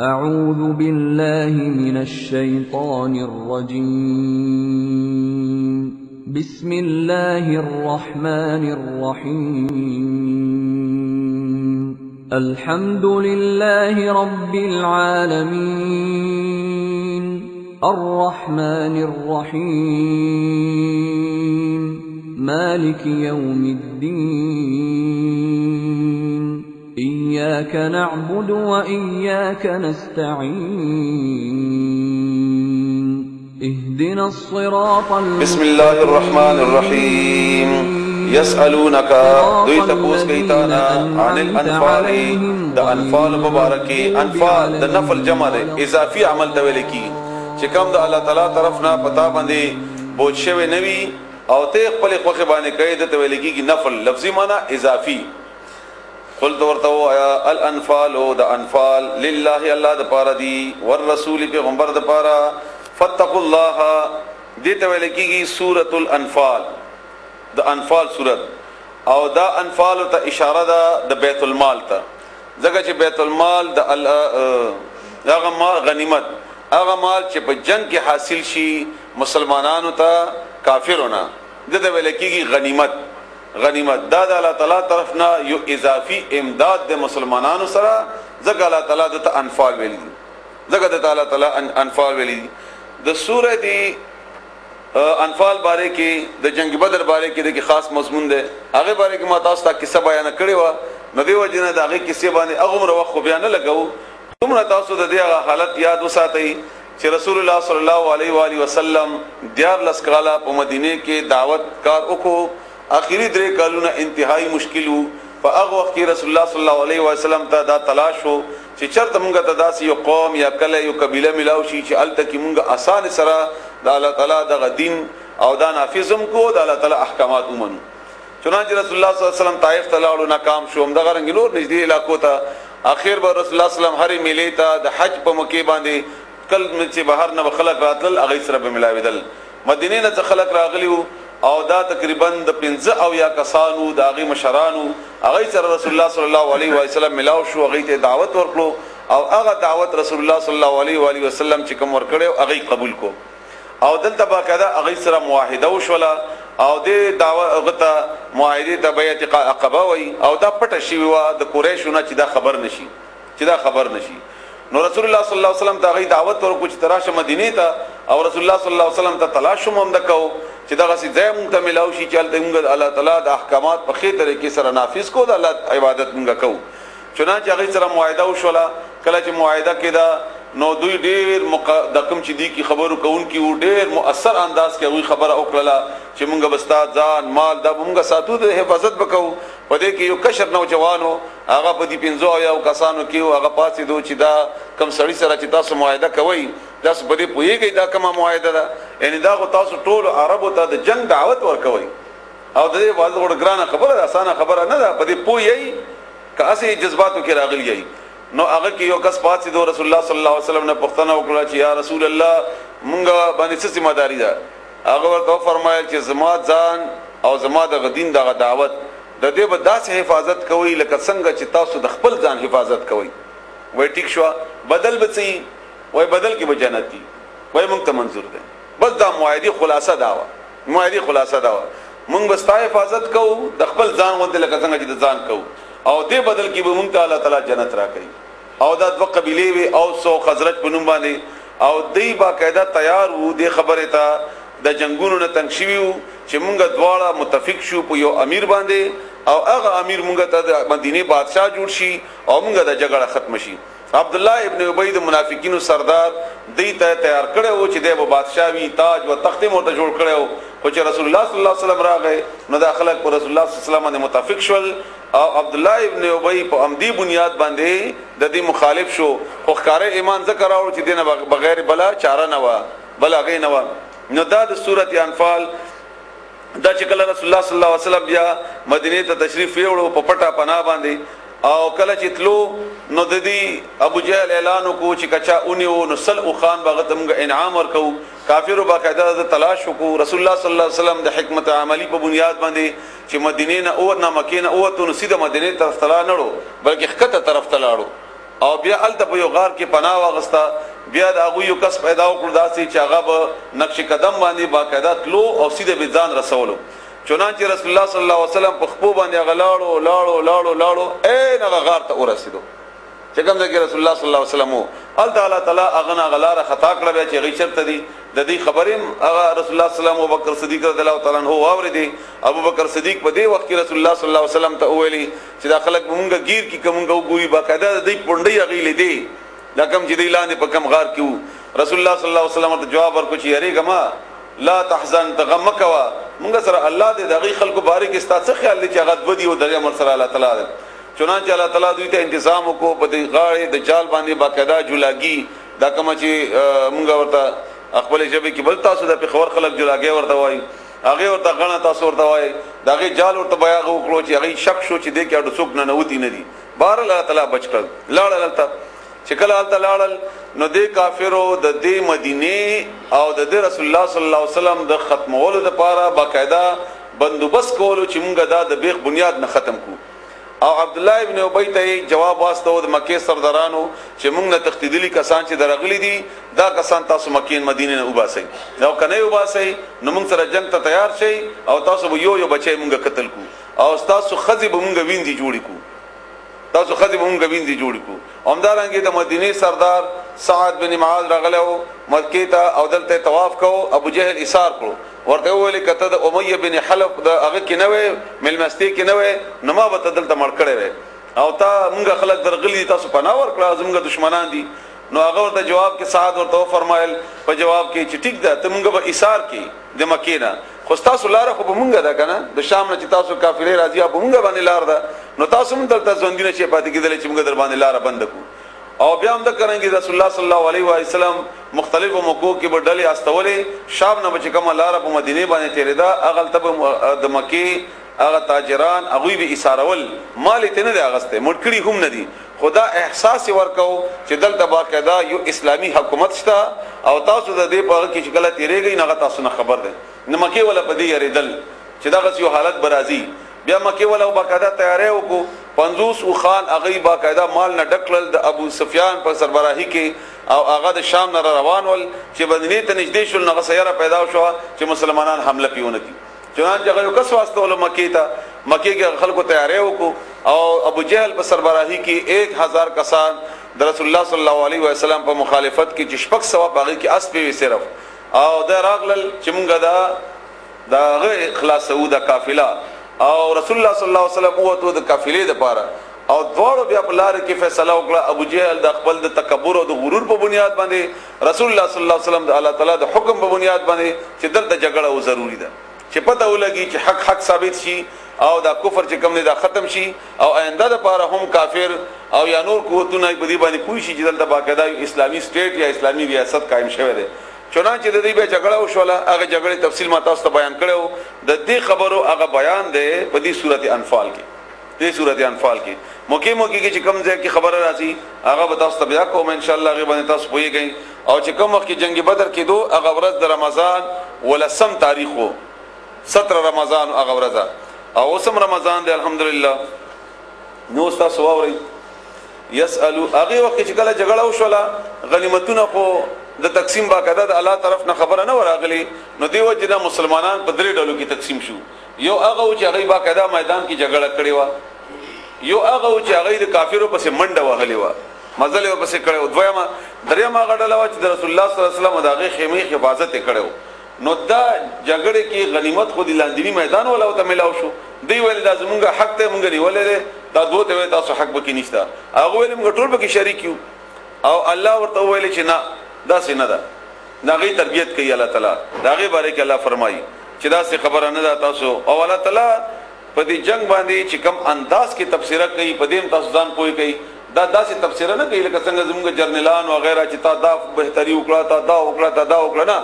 أعوذ بالله من الشيطان الرجيم. بسم الله الرحمن الرحيم. الحمد لله رب العالمين الرحمن الرحيم مالك يوم الدين إياك نعبد وإياك نستعين اهدنا الصراط بسم الله الرحمن الرحيم يسألونك دوی تپوس کیتانا عن الانفال دا انفال مبارکی انفال دا نفل جمع دے اضافی عمل دویلے کی چکم دا اللہ تعالی طرفنا پتا بندے بوجھ شوے نوی او تیق پلی خوخ بانے قید دویلے کی نفل لفظی معنی اضافی قلت ورتو آیا الانفال دا انفال للہ اللہ دا پارا دی والرسول پیغمبر دا پارا فاتقوا اللہ دیتا ویلے کی سورة الانفال دا انفال سورت او دا انفال تا اشارہ دا بیت المال تا زکا چی بیت المال دا اغا مال غنیمت اغا مال چی پا جنگ کی حاصل شی مسلمانانو تا کافرونا دیتا ویلے کی غنیمت غنیمت دا اللہ تعالی طرفنا یو اضافی امداد دے مسلمانانو سرا زکا اللہ تعالی دا انفال ویلی دی زکا دا اللہ تعالی انفال ویلی دی دا سورہ دی انفال بارے کی دا جنگ بدر بارے کی دیکھ خاص مضمون دے آگے بارے کی ماتاستا قصہ بیانا کڑی وا ندی وجنہ دا آگے قصے بانے اغمر وقت بیانا لگاو تم نتاسو دا دی آگا حالت یاد وساتی چھ رسول اللہ صلی اللہ علیہ وآلہ وسلم دیار لسکالا پا مدینے کے دعوت کار اکو آخری درے کالونا انتہائی مشکل ہو فا اغ وقت کی رسول اللہ صلی اللہ علیہ وسلم تا دا تلاش ہو چی چرت منگا تا دا سی یو قوم یا کل یو قبیلہ ملاو شی چی علتا کی منگا آسان سرا دا اللہ تعالیٰ دا غدین او دا نافذم کو دا اللہ تعالیٰ احکامات امنو چنانچہ رسول اللہ صلی اللہ علیہ وسلم طائف تلاڑو ناکام شو ہم دا غرنگی نور نجدی علاقو تا آخر با رسول اللہ صلی اللہ علیہ وسلم ہر ملی تا دا حج پا مکی باندے کل مچے بہر نب خلق راتلل اغیس رب ملاوی دل مدینین تا خلق راغلیو او دا تقریباً دا پنزہ او یا کسانو دا اغی مشرانو اغی سر رسول اللہ صلی اللہ علیہ وسلم ملاو شو اغی تے دعوت ورکلو او اغا دعوت رسول اللہ صلی اللہ علیہ وسلم چکم ورکڑے اغی قبول کو او دلتا باقاعدہ اغی سر معاہدہ شولا او دے دعوت اغتا معاہدی تا بیعت عقبہ وی او دا پٹا شیوہ دا قریشونا چی دا خبر نشی نو رسول اللہ صلی اللہ علیہ وسلم تا اغی دعوت ورکو چی تراش مدینی تا او رسول اللہ صلی اللہ علیہ وسلم تا تلاشم ہم دکو چی دا غسی زی مونگتا ملاوشی چالتا مونگا اللہ تعالیٰ دا احکامات پا خیر طریقے سر نافذ کو دا اللہ عبادت مونگا کو چنانچہ اغی سر معاہدہ شولا کلا چی معاہدہ کی دا نو دوی دیر دقم چی دی کی خبرو کون کی وہ دیر مؤثر انداز کی اگوی خبر اوکللا چی مونگا بستاد زان مال دا مونگا ساتو دا حفاظت بکو پا دے کی یو کشر نوجوانو آغا پا دی پینزو آیا و کسانو کیو آغا پاسی دو چی دا کم سڑی سر چی تاسو معاہدہ کوئی تاسو پا دے پوئی گئی دا کما معاہدہ دا یعنی دا خو تاسو ټول عربو ته د جنگ دعوت ورکوي او د دې واځ وړ ګرانه خبره اسانه خبره نه ده په دې پوي کاسي جذباتو کې راغلی نو هغه کې یو کس پاتې دو رسول الله صلی الله علیه وسلم نه پوښتنه وکړه چې یا رسول الله مونږه باندې څه ذمہ داری ده هغه ورته فرمایل چې زما ځان او زما د غدین دغه دعوت د دې به داسې حفاظت کوي لکه څنګه چې تاسو د خپل ځان حفاظت کوي وای ټیک شو بدل بچي وای بدل کې به جنت دي وای مونږ ته منظور ده بس دا معاہدی خلاصہ داوا مونږ بستا حفاظت کو د خپل ځان غونډه لکه څنګه چې د ځان کو او دې بدل کې به مونږ ته الله تعالی جنت راکړي او دا دوه قبیلې وي او سو خزرج په نوم باندې او دې باقاعده تیار وو دې خبره ته د جنگونو نه تنگ شویو چې مونږ دواړه متفق شو په یو امیر باندې او هغه امیر مونږ ته د مدینه بادشاہ جوړ شي او مونږ د جګړه ختم شي عبداللہ ابن عبید منافقین سردار دیتا تیار کرے ہو چی دے وہ بادشاہوی تاج و تخت موتا جوڑ کرے ہو خوچ رسول اللہ صلی اللہ علیہ وسلم را گئے نو دا خلق پر رسول اللہ صلی اللہ علیہ وسلم نے متفق شول او عبداللہ ابن عبید پا عمدی بنیاد باندے دا دی مخالف شو خوخکار ایمان ذکر آور چی دینا بغیر بلا چارہ نوا بلا غی نوا نو دا دا صورت انفال دا چکل رسول اللہ صلی اللہ علیہ وسلم بیا مدینی تا تشریف ویوڑو پا پٹا پناہ باندے او کله چتلو نو د دې ابو جهل اعلان کو چې کچا اونیو نو سل او خان باغت موږ انعام ورکو کافرو باقاعده د تلاش کو رسول الله صلی الله علیه وسلم د حکمت عملی په بنیاد باندې چې مدینه نه او نه مکه نه او ته نو سیده مدینه طرف تلا نړو بلکې خطه طرف تلاړو او بیا الته په یو غار کې پناه واغستا بیا د هغه یو کس پیدا وکړ داسې چې هغه به نقش قدم باندې باقاعده تلو او سیده به ځان رسولو چنانچه رسول الله صلی الله علیه وسلم په خپو باندې هغه لاړو اے هغه غار ته ورسېدو چې کوم ځای کې رسول الله صلی الله علیه وسلم ال تعالی هغه غلاره خطا کړه بیا چې غي چرته دي د دې خبرې هغه رسول الله صلی الله علیه وسلم ابو بکر صدیق رضی الله تعالی عنہ واورېدي ابو بکر صدیق په دې وخت کې رسول الله صلی الله علیه وسلم ته ویلي چې دا خلک مونږه گیر کې کومګه وګوري باقاعده دې پونډي غیلې دي دا کوم چې دی لاندې په کوم غار کې رسول الله صلی الله علیه وسلم ته جواب ورکړ چې یریګما لا تحزن تغم کوا مونږ سره الله دې دغه خلکو بارک استاڅ خیال دي چې هغه ودی او دریا مر سره الله تعالی چنانچه الله تعالی دوی ته تنظیم وکړو په دې غاړې د جال باندې باقاعده جولاګي دا کوم چې مونږ ورته خپل ژبه کې بل تاسو د پیښور خلک جولاګي ورته وایي هغه ورته غنه تاسو ورته وایي داغه جال ورته بیا وکړو چې هغه شک شو چې دې کې اډو څوک نه نوتی نه دي بهر الله تعالی بچ کړ لاړل ته چې کله الله لاړل نو دې کافرو د دې مدینه او د رسول الله صلی الله علیه وسلم د ختمولو لپاره باقاعده بندوبست کولو چې مونږ دا د بیخ بنیاد نه ختم کو او عبد الله ابن ابي ته جواب واسطو د مکه سردارانو چې موږ نه تختیدلی کسان چې درغلي دي دا کسان تاسو مکه مدینه نه وباسئ نو کنه وباسئ نو موږ سره جنگ ته تیار شئ او تاسو یو بچي موږ قتل کو او تاسو خزي به موږ ویندي جوړی کو تاسو خزي به موږ ویندي جوړی کو همدارنګه د مدینه سردار سعد بن معاذ راغلو مکه ته او دلته طواف کو ابو جهل ایثار کړو ورته ویل کته د امیہ بن حلب د هغه کې نه وې ملمستی کې نه وې نو ما به تدل ته مړ کړې وې او تا موږ خلک درغلي تاسو پناه ورکړه زموږ دشمنان دي نو هغه ورته جواب کې سعد ورته فرمایل په جواب کې چې ټیک ده ته موږ به ایثار کې د مکې نه خو تاسو لار خو به موږ ده کنه د شام نه چې تاسو قافلې راځي په موږ باندې لار ده نو تاسو موږ دلته ځوندینه چې پاتې کېدل چې موږ در باندې لار بند کو او بیا هم د کرانګي رسول الله صلی الله علیه و سلم مختلفو موقعو کې بدلې استولې شام نه بچ کوم لار په مدینه باندې تیرېدا اغل تب د مکی هغه تاجران هغه به ایثارول مال ته نه دی اغسته مړکړي هم نه دي خدا احساس ورکاو چې دلته باقاعده یو اسلامی حکومت شته او تاسو د دې په کې چې غلط یریږي نه تاسو نه خبر ده نه مکی ولا پدې یریدل چې دا غس یو حالت برازي بیا مکی ولا باقاعده تیارې وکړو 50 او خان هغه باقاعده مال نه ډکل د ابو سفیان په سربراهی کې او هغه د شام نه روان ول چې بدنی ته نږدې شول نو سیاره پیدا شو چې مسلمانان حمله پیونه کی چنانچه هغه کس واسطه ول مکی کې خلکو تیارې وکړو او ابو جهل په سربراهی کې 1000 کسان د رسول الله صلی الله علیه وسلم په مخالفت کې چې شپږ سوا باغی کې اس په صرف او د راغلل چې مونږه دا غ خلاصو د قافله او رسول الله صلی الله علیه وسلم وته د قافلې د پاره او دوړو بیا په لار کې فیصله وکړه ابو جهل د خپل د تکبر او د غرور په بنیاد باندې رسول الله صلی الله علیه وسلم د الله تعالی د حکم په بنیاد باندې چې دلته جګړه او ضروری ده چې پته ولګي چې حق ثابت شي او دا کفر چې کوم نه دا ختم شي او آینده د پاره هم کافر او یا نور قوتونه په دې باندې پوي شي چې دلته باقاعده اسلامي سټیټ یا اسلامي ریاست قائم شوه ده چنانچه د دې به جګړه وشوله هغه جګړې تفصیل ما تاسو ته بیان کړو د دې خبرو هغه بیان ده په دې سورته انفال کې دې سورته انفال کې موقع کې چې کوم ځای کې خبره راځي هغه به تاسو ته بیا کوم ان شاء الله هغه باندې تاسو پوهیږئ او چې کوم وخت کې جنگ بدر کې دوه هغه ورځ د رمضان ولسم تاریخ وو 17 رمضان هغه ورځ او اوسم رمضان دی الحمدلله نو تاسو واورئ يسالو هغه وخت چې کله جګړه وشوله غنیمتونه خو د تقسیم باقاعده د الله طرف نه خبره نه وراغلی نو دیو چې د مسلمانان په درې ډلو کې تقسیم شو یو هغه چې هغه باقاعده میدان کې جګړه کړې و یو هغه چې هغه د کافرو پسې منډه وهلې و مزل پسې کړو دویمه دریمه غډله و چې د رسول الله صلی الله علیه وسلم دغه خیمه حفاظت کړو نو دا جګړه کې غنیمت خو د لاندینی میدان ولا او ته ملاو شو دی ویل دا زمونږه حق ته مونږ نیولې دا دوه ته تاسو حق به کې نشته هغه ویل موږ ټول به کې شریک یو او الله ورته ویل چې نه دا څه نه ده داغي تربيت کوي الله تعالی داغي باره کې الله فرمایي چې دا څه خبره نه ده تاسو او الله تعالی په دې جنگ باندې چې کم انداز کې تفسیر کوي په دې تاسو ځان پوي کوي دا داسې تفسیر نه کوي لکه څنګه زموږ جرنلان او غیره چې تا دا بهتري وکړه تا دا وکړه تا دا وکړه نه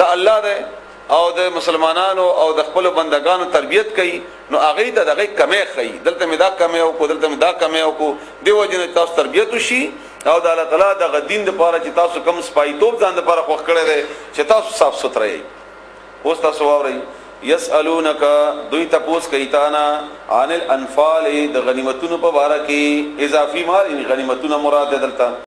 دا الله دې او د مسلمانانو او د خپل بندگانو تربيت کوي نو هغه ته دغه کمه کوي دلته مدا کمه او دلته مدا کمه او دیو جن تاسو تربيت وشي او د الله تعالی د دین لپاره چې تاسو کم سپایتوب ځان لپاره خوښ کړی دی چې تاسو صاف سترې اوس تاسو واورئ یسالونک دوی تپوس کیتانا عن الانفال د غنیمتونو په باره کې اضافي مال یعنی غنیمتونه مراد دلته